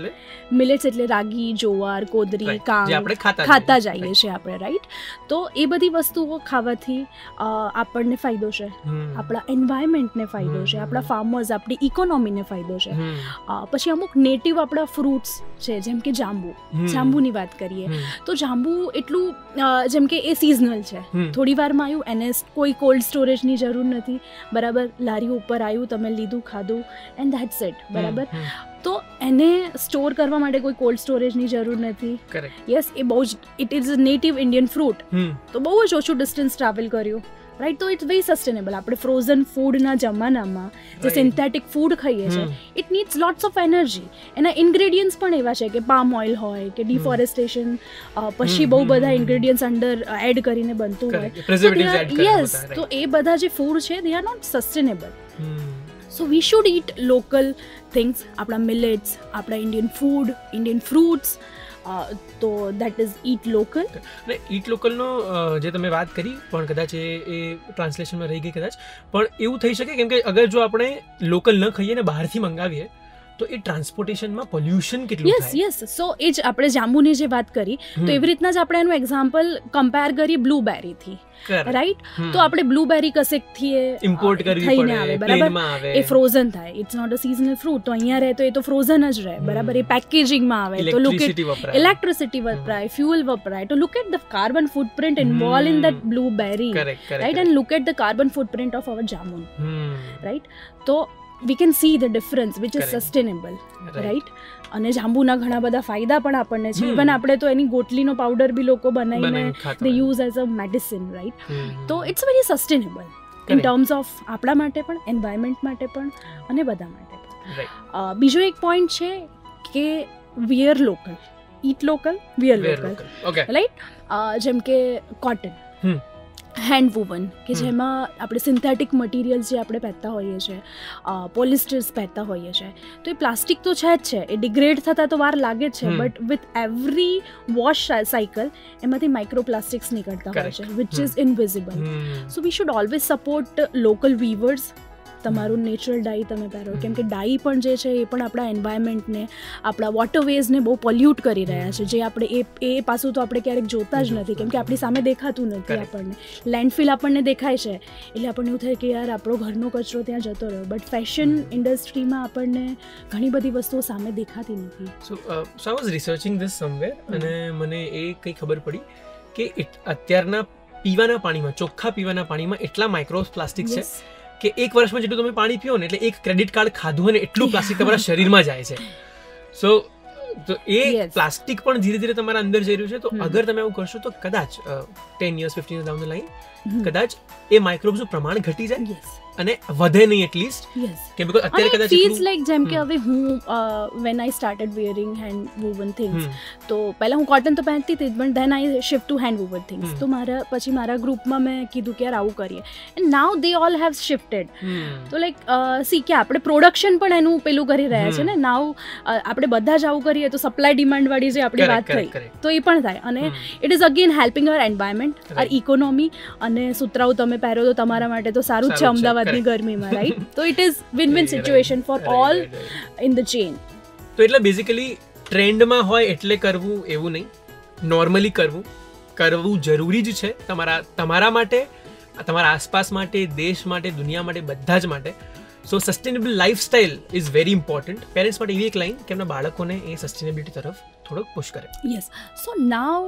Speaker 2: Millets એટલે રાગી, જોવાર, કોદરી, કાંગ ખાતા જઈએ છીએ આપણે, રાઈટ? તો એ બધી વસ્તુઓ ખાવાથી આપણને ફાયદો છે, આપણા એન્વાયરમેન્ટને ફાયદો છે, આપણા ફાર્મર્સ, આપણી ઇકોનોમીને ફાયદો છે. પછી અમુક નેટિવ આપણા ફ્રૂટ્સ છે, જેમ કે જાંબુની વાત કરીએ તો જાંબુ એટલું જેમ કે એ સિઝનલ છે, થોડી વારમાં આવ્યું, એને કોઈ કોલ્ડ સ્ટોરેજની જરૂર નથી, બરાબર? લારી ઉપર આવ્યું, તમે લીધું, ખાધું એન્ડ ધેટ્સ ઇટ, બરાબર? તો એને સ્ટોર કરવા માટે કોઈ કોલ્ડ સ્ટોરેજની જરૂર નથી. યસ, એ બહુ જ it is a native Indian fruit, તો બહુ જ ઓછું ડિસ્ટન્સ ટ્રાવેલ કર્યું, રાઈટ? તો ઇટ્સ વેરી સસ્ટેનેબલ. આપણે ફ્રોઝન ફૂડના જમાનામાં જે સિન્થેટિક ફૂડ ખાઈએ છીએ, it needs lots of energy. એના ઇન્ગ્રેડિયન્ટ્સ પણ એવા છે કે પામ ઓઇલ હોય કે ડિફોરેસ્ટેશન પછી બહુ બધા ઇન્ગ્રેડિયન્ટ્સ અંદર એડ કરીને બનતું હોય. યસ, તો એ બધા જે ફૂડ છે they are not sustainable. So we should eat local things, આપણા મિલેટ્સ, આપણા ઇન્ડિયન ફૂડ, ઇન્ડિયન ફ્રૂટ્સ, તો દેટ ઇઝ ઈટ લોકલ.
Speaker 1: અને ઈટ લોકલનો જે તમે વાત કરી પણ કદાચ એ ટ્રાન્સલેશનમાં રહી ગઈ કદાચ, પણ એવું થઈ શકે કેમ કે અગર જો આપણે લોકલ ન ખાઈએ ને બહારથી મંગાવીએ તો એ ટ્રાન્સપોર્ટેશનમાં પોલ્યુશન કેટલું થાય.
Speaker 2: યસ, સો એ જ આપણે જાંબુની જે વાત કરી, તો એવી રીતના જ આપણે એનું એક્ઝામ્પલ કમ્પેર કરીએ બ્લુબેરીથી, રાઈટ? તો આપણે બ્લુબેરી કશેકથી
Speaker 1: ઇમ્પોર્ટ થઈને આવે,
Speaker 2: બરાબર? એ ફ્રોઝન થાય, it's not a seasonal fruit, તો અહીંયા રહે તો એ તો ફ્રોઝન જ રહે, બરાબર? એ પેકેજિંગમાં આવે તો લુક એટ ઇલેક્ટ્રિસિટી વપરાય, ફ્યુઅલ વપરાય, તો look at the carbon footprint involve in that blueberry, right? And look at the carbon footprint of our jamun, right? તો we can see the difference which is sustainable, right? અને જાંબુના ઘણા બધા ફાયદા પણ આપણને છે. ઇવન આપણે તો એની ગોટલીનો પાવડર બી લોકો બનાવીને they use as a medicine, right? તો it's very sustainable in terms of આપણા માટે પણ, એન્વાયરમેન્ટ માટે પણ અને બધા માટે પણ. બીજો એક પોઈન્ટ છે કે વિયર લોકલ, ઈટ લોકલ, વિયર લોકલ, રાઈટ? જેમ કે કોટન, હેન્ડ વુવન, કે જેમાં આપણે સિન્થેટિક મટીરિયલ્સ જે આપણે પહેરતા હોઈએ છીએ, પોલિસ્ટર્સ પહેરતા હોઈએ છીએ, તો એ પ્લાસ્ટિક તો છે જ છે, એ ડિગ્રેડ થતાં તો વાર લાગે જ છે, but with every wash cycle એમાંથી માઇક્રોપ્લાસ્ટિક્સ નીકળતા હોય છે which is invisible. So we should always support local weavers. તમારું નેચરલ ડાઈ તમે પહેરો, કેમ કે ડાઈ પણ જે છે એ પણ આપણા એન્વાયરમેન્ટને, આપણા વોટરવેઝને બહુ પોલ્યુટ કરી રહ્યા છે, જે આપણે એ પાછું તો આપણે ક્યારેક જોતા જ નથી, કેમ કે આપણી સામે દેખાતું નથી. આપણને લેન્ડફિલ આપણને દેખાય છે એટલે આપણને એવું થાય કે યાર આપણો ઘરનો કચરો ત્યાં જતો રહ્યો, બટ ફેશન ઇન્ડસ્ટ્રીમાં આપણને ઘણી બધી વસ્તુઓ સામે દેખાતી નથી.
Speaker 1: સો આઈ વોઝ રિસર્ચિંગ ધીસ સમવેર, અને મને એ કંઈ ખબર પડી કે અત્યારના પીવાના પાણીમાં, ચોખ્ખા પીવાના પાણીમાં એટલા માઇક્રોપ્લાસ્ટિક છે કે એક વર્ષમાં જેટલું તમે પાણી પીઓ ને એટલે એક ક્રેડિટ કાર્ડ ખાધું અને એટલું પ્લાસ્ટિક તમારા શરીરમાં જાય છે. સો તો એ પ્લાસ્ટિક પણ ધીરે ધીરે તમારા અંદર જઈ રહ્યું છે. તો અગર તમે આવું કરશો તો કદાચ 10 years 15 years down the line કદાચ એ માઇક્રોબ્સનું પ્રમાણ ઘટી જાય અને વધે નહીં એટલીસ્ટ, કે બીકોઝ અત્યારે કદાચ
Speaker 2: ફીલ્સ લાઈક જેમ કે હવે હું when I started wearing hand woven things, તો પહેલાં હું કોટન તો પહેરતી હતી, but then I shift to hand woven things. તો મારા ગ્રુપમાં મેં કીધું કે યાર આવું કરીએ, and now they all have shifted. તો લાઈક સી કે આપણે પ્રોડક્શન પણ એનું પેલું કરી રહ્યા છે ને, નાઉ આપણે બધા જ આવું કરીએ તો સપ્લાય ડિમાન્ડ વાળી જે આપણી વાત થઈ તો એ પણ થાય, અને it is again helping our environment, our economy. અને સુતરાઉ તમે પહેરો તો તમારા માટે તો સારું જ છે અમદાવાદની ગરમીમાં, રાઈટ? તો it is win win situation for all in the chain.
Speaker 1: તો એટલે બેઝિકલી ટ્રેન્ડમાં હોય એટલે કરવું એવું નહીં, નોર્મલી કરવું જરૂરી જ છે તમારા માટે, તમારા આસપાસ માટે, દેશ માટે, દુનિયા માટે, બધા જ માટે. So sustainable lifestyle is very important. Parents માટે એવી એક લાઈન કે એમના બાળકોને એ સસ્ટેનેબિલિટી તરફ થોડોક પુશ કરે.
Speaker 2: Yes, so now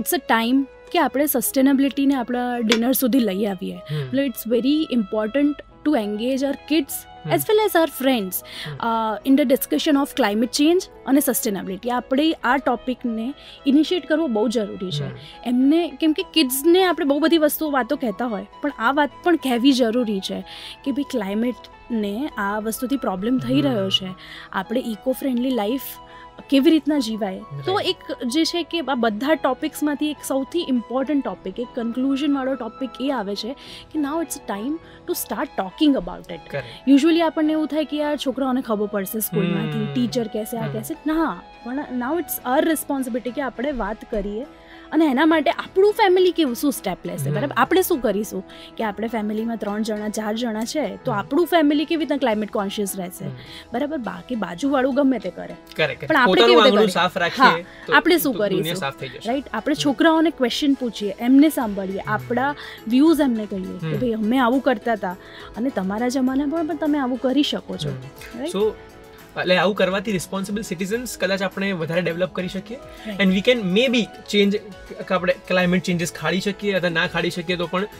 Speaker 2: it's a time કે આપણે સસ્ટેનેબિલિટીને આપણા ડિનર સુધી લઈ આવીએ. It's very important to engage our kids as well as our friends in the discussion of climate change અને સસ્ટેનેબિલિટી. આપણે આ ટોપિકને ઇનિશિએટ કરવો બહુ જરૂરી છે એમને, કેમ કે કિડ્સને આપણે બહુ બધી વાતો કહેતા હોય, પણ આ વાત પણ કહેવી જરૂરી છે કે ભાઈ ક્લાઇમેટને આ વસ્તુથી પ્રોબ્લેમ થઈ રહ્યો છે, આપણે ઇકો ફ્રેન્ડલી લાઈફ કેવી રીતના જીવાય. તો એક જે છે કે આ બધા ટોપિક્સમાંથી એક સૌથી ઇમ્પોર્ટન્ટ ટોપિક, એક કન્ક્લુઝનવાળો ટોપિક એ આવે છે કે now it's time to start talking about it. Usually આપણને એવું થાય કે યાર છોકરાઓને ખબર પડશે સ્કૂલમાંથી, ટીચર કહેશે, આ કહેશે. ના, પણ નાઉ ઇટ્સ અર રિસ્પોન્સિબિલિટી કે આપણે વાત કરીએ. અને એના માટે આપણું ફેમિલી કેવું શું સ્ટેપ લેશે, બરાબર? આપણે શું કરીશું કે આપણે ફેમિલીમાં 3 જણા 4 જણા છે તો આપણું ફેમિલી કેવી રીતના ક્લાઇમેટ કોન્શિયસ રહેશે, બરાબર? બાકી બાજુવાળું ગમે તે કરે, પણ આપણે કેવી રીતે કરીએ? આપણે શું કરીશું, રાઈટ? આપણે છોકરાઓને ક્વેશ્ચન પૂછીએ, એમને સાંભળીએ, આપણા વ્યૂઝ એમને કહીએ કે ભાઈ અમે આવું કરતા હતા અને તમારા જમાનામાં પણ તમે આવું કરી શકો છો, રાઈટ?
Speaker 1: એટલે આવું કરવાથી રિસ્પોન્સિબલ સિટીઝન્સ કદાચ આપણે વધારે ડેવલપ કરી શકીએ and we can may be change, આપણે ક્લાઇમેટ ચેન્જીસ ખાડી શકીએ અથવા ના ખાડી શકીએ તો પણ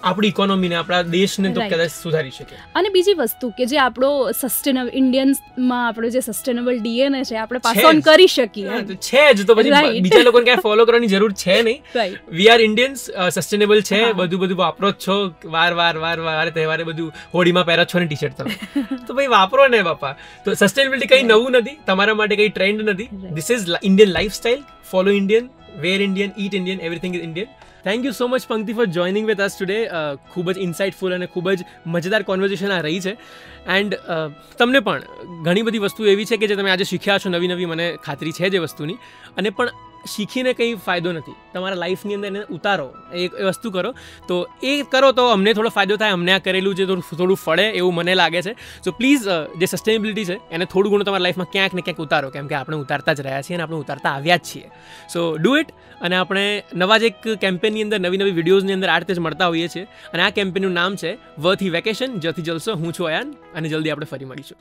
Speaker 1: આપણી ઇકોનોમીને, આપણા દેશને તો કદાચ સુધારી શકીએ.
Speaker 2: અને બીજી વસ્તુ કે જે આપણો સસ્ટેનેબલ ઇન્ડિયન્સમાં આપણો જે સસ્ટેનેબલ ડીએનએ છે આપણે પાસ ઓન કરી શકીએ
Speaker 1: છે જ, તો પછી બીજા લોકોને ક્યાંય ફોલો કરવાની જરૂર છે નહીં. વી આર ઇન્ડિયન્સ, સસ્ટેનેબલ છે, બધું વાપરો જ છો, વાર તહેવારે બધું હોળીમાં પહેરો છો ને ટી-શર્ટ તમે, તો ભાઈ વાપરો ને બાપા. તો સસ્ટેનેબિલિટી કંઈ નવું નથી, તમારા માટે કંઈ ટ્રેન્ડ નથી. This is Indian lifestyle. Follow Indian, wear Indian, eat Indian, everything is Indian. Thank you so much Pankti for joining with us today. ખૂબ જ ઇન્સાઇટફુલ અને ખૂબ જ મજેદાર કોન્વર્ઝેશન આ રહી છે. એન્ડ તમને પણ ઘણી બધી વસ્તુ એવી છે કે જે તમે આજે શીખ્યા છો, નવી મને ખાતરી છે જે વસ્તુની, અને પણ શીખીને કંઈ ફાયદો નથી. તમારા લાઈફની અંદર એને ઉતારો, એ વસ્તુ કરો, તો એ કરો તો અમને થોડો ફાયદો થાય. અમને આ કરેલું છે થોડું ફળે એવું મને લાગે છે. સો પ્લીઝ જે સસ્ટેનેબિલિટી છે એને થોડું ઘણું તમારા લાઈફમાં ક્યાંક ને ક્યાંક ઉતારો, કેમ કે આપણે ઉતારતા જ રહ્યા છીએ અને આપણે ઉતારતા આવ્યા જ છીએ. સો ડુ ઇટ. અને આપણે નવા જ એક કેમ્પેનની અંદર નવી વિડીયોઝની અંદર આ રીતે જ મળતા હોઈએ છીએ. અને આ કેમ્પેનનું નામ છે વથી વેકેશન, જથી જલસો. હું છું અયાન અને જલ્દી આપણે ફરી મળીશું.